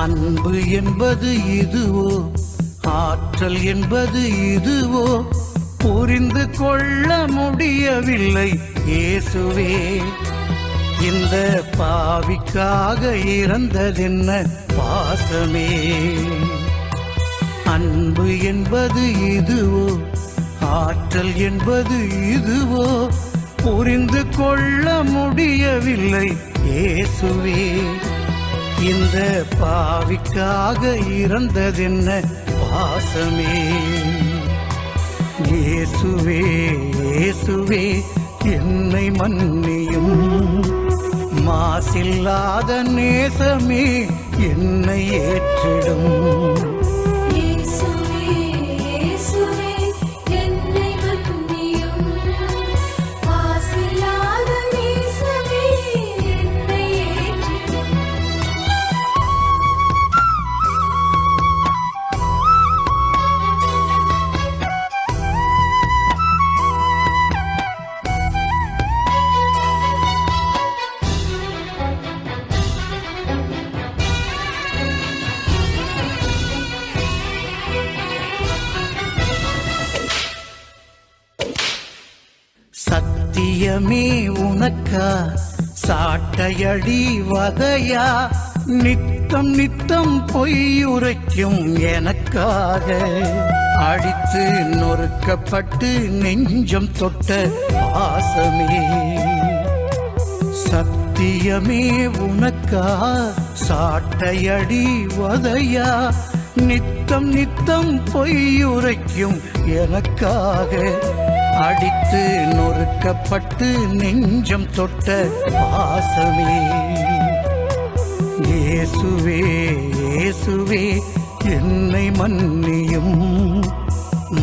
அன்பு என்பது இதுவோ, ஆற்றல் என்பது இதுவோ, புரிந்து கொள்ள முடியவில்லை இயேசுவே. இந்த பாவிக்காக இறந்ததென்ன பாசமே. அன்பு என்பது இதுவோ, ஆற்றல் என்பது இதுவோ, புரிந்து கொள்ள முடியவில்லை இயேசுவே. இந்த பாவிக்காக இறந்ததென்ன பாசமே. இயேசுவே இயேசுவே என்னை மன்னியும், மாசில்லாத நேசமே என்னை ஏற்றிடும். சத்தியமே உனக்கா சாட்டையடி வதையா, நித்தம் நித்தம் பொய்யுரைக்கும் எனக்காக, அடித்து நொறுக்கப்பட்டு நெஞ்சம் தொட்ட பாசமே. சத்தியமே உனக்கா சாட்டையடி வதையா, நித்தம் நித்தம் பொய்யுரைக்கும் எனக்காக, அடித்து நொறுக்கப்பட்டு நெஞ்சம் தொட்ட பாசமே. இயேசுவே இயேசுவே என்னை மன்னியும்,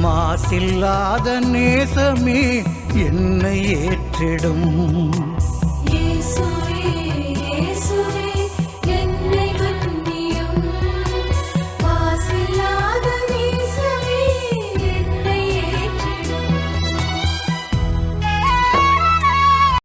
மாசில்லாத நேசமே என்னை ஏற்றிடும்.